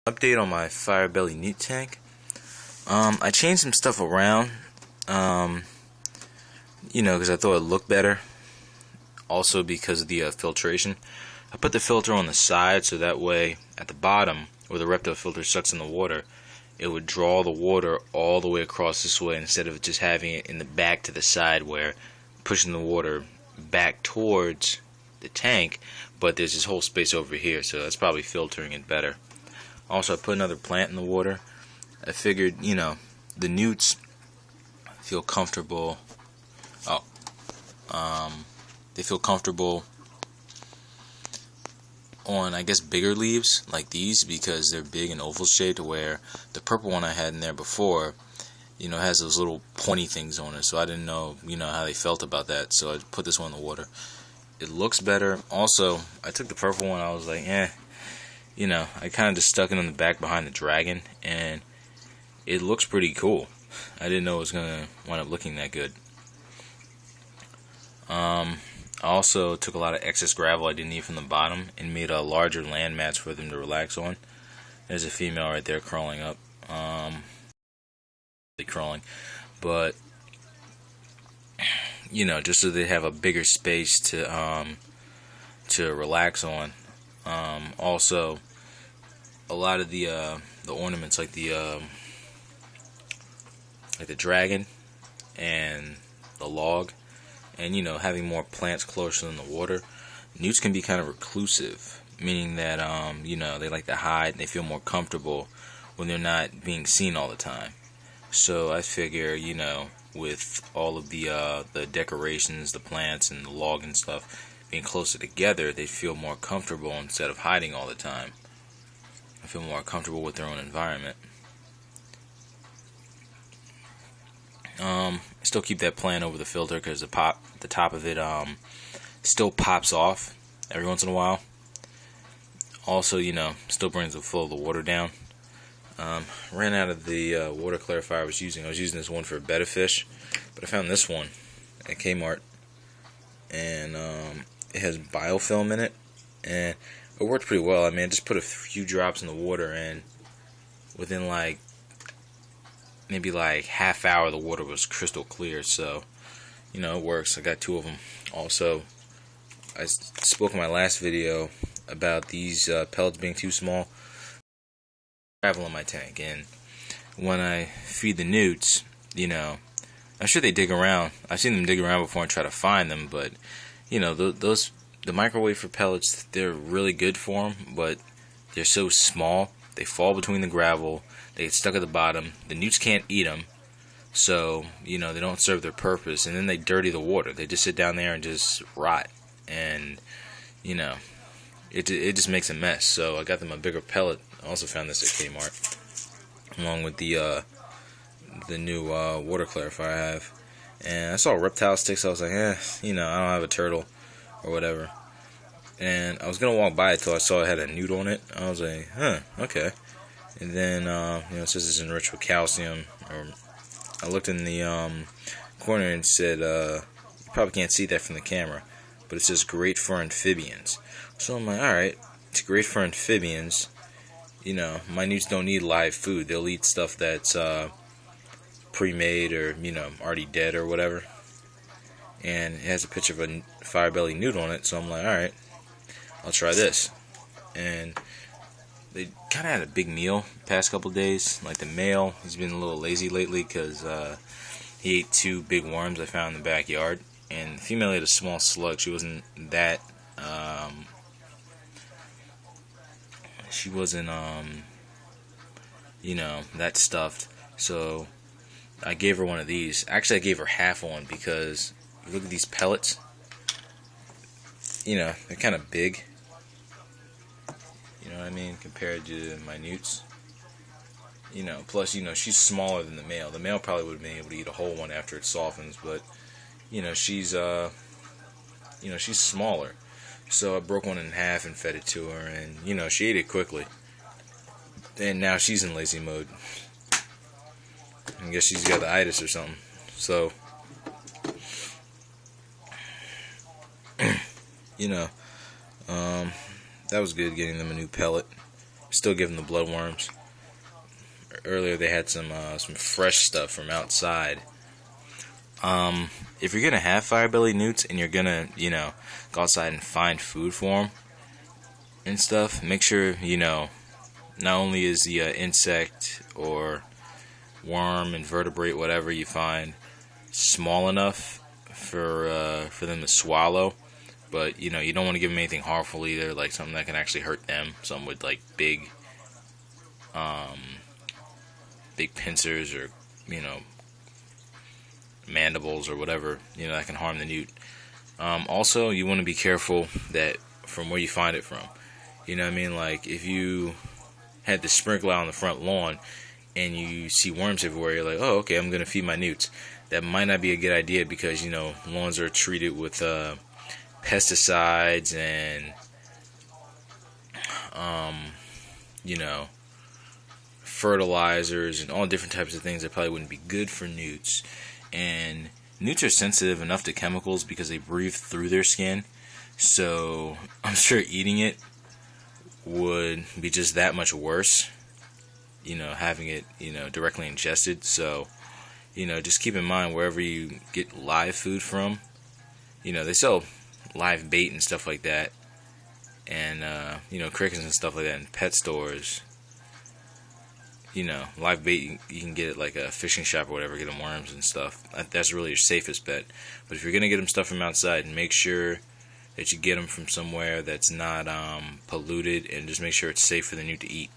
Update on my Fire Belly Newt tank. I changed some stuff around, because I thought it looked better. Also because of the filtration. I put the filter on the side so that way at the bottom where the reptile filter sucks in the water, it would draw the water all the way across this way instead of just having it in the back to the side where pushing the water back towards the tank, but there's this whole space over here, so that's probably filtering it better. Also, I put another plant in the water. I figured, the newts feel comfortable. They feel comfortable on, I guess, bigger leaves like these because they're big and oval shaped, where the purple one I had in there before, has those little pointy things on it. So I didn't know, how they felt about that. So I put this one in the water. It looks better. Also, I took the purple one. I was like, I kind of just stuck it on the back behind the dragon, and it looks pretty cool. I didn't know it was going to wind up looking that good. I also took a lot of excess gravel I didn't need from the bottom and made a larger land mats for them to relax on. There's a female right there crawling up. But just so they have a bigger space to relax on. Also, a lot of the ornaments like the dragon and the log, and having more plants closer than the water. Newts can be kind of reclusive, meaning that they like to hide and they feel more comfortable when they're not being seen all the time. So I figure, with all of the decorations, the plants and the log and stuff being closer together, they feel more comfortable instead of hiding all the time. I feel more comfortable with their own environment. I still keep that plant over the filter because the top of it still pops off every once in a while. Also, still brings the flow of the water down. Ran out of the water clarifier I was using. I was using this one for betta fish, but I found this one at Kmart, and it has biofilm in it, and it worked pretty well. I just put a few drops in the water, and within maybe half hour the water was crystal clear. So it works. I got 2 of them. Also, I spoke in my last video about these pellets being too small. Gravel in my tank, and when I feed the newts, I'm sure they dig around. I've seen them dig around before and try to find them, but the microwave for pellets, they're really good for them, but they're so small. They fall between the gravel. They get stuck at the bottom. The newts can't eat them, so they don't serve their purpose. And then they dirty the water. They just sit down there and just rot, and it just makes a mess. So I got them a bigger pellet. I also found this at Kmart, along with the new water clarifier I have. And I saw reptile sticks. I was like, I don't have a turtle or whatever. And I was gonna walk by it till I saw it had a newt on it. I was like, okay. And then it says it's enriched with calcium. Or I looked in the corner and said, you probably can't see that from the camera, but it says great for amphibians. So I'm like, alright, it's great for amphibians. My newts don't need live food. They'll eat stuff that's pre-made or already dead or whatever. And it has a picture of a fire belly newt on it, so I'm like, alright, I'll try this. And they kind of had a big meal the past couple days. Like the male, he's been a little lazy lately because he ate 2 big worms I found in the backyard. And the female ate a small slug. She wasn't that that stuffed. So I gave her one of these. Actually, I gave her half one because look at these pellets. They're kind of big. You know what I mean? Compared to my newts. Plus, she's smaller than the male. The male probably would have been able to eat a whole one after it softens, but she's she's smaller. So I broke one in half and fed it to her, and she ate it quickly. And now she's in lazy mode. I guess she's got the itis or something. So that was good, getting them a new pellet. Still give them the bloodworms. Earlier they had some fresh stuff from outside. If you're gonna have fire-bellied newts and you're gonna, go outside and find food for them and stuff, make sure, not only is the insect or worm, invertebrate, whatever you find, small enough for them to swallow, but you don't want to give them anything harmful either, like something that can actually hurt them, something with like big pincers or mandibles or whatever that can harm the newt. Also, you want to be careful that from where you find it from. You know what I mean? Like if you had the sprinkler out on the front lawn and you see worms everywhere, you're like, oh, okay, I'm gonna feed my newts. That might not be a good idea because lawns are treated with pesticides and fertilizers and all different types of things that probably wouldn't be good for newts. And newts are sensitive enough to chemicals because they breathe through their skin, so I'm sure eating it would be just that much worse, having it directly ingested. So just keep in mind wherever you get live food from, they sell live bait and stuff like that, and crickets and stuff like that in pet stores. Live bait, you can get it like a fishing shop or whatever, get them worms and stuff. That's really your safest bet. But if you're going to get them stuff from outside, make sure that you get them from somewhere that's not polluted, and just make sure it's safe for the newt to eat.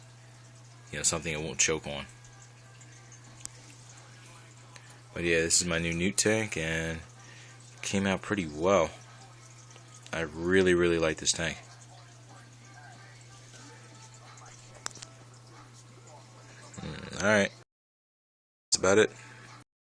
Something it won't choke on. But yeah, this is my new newt tank, and it came out pretty well. I really, really like this tank. Alright, that's about it.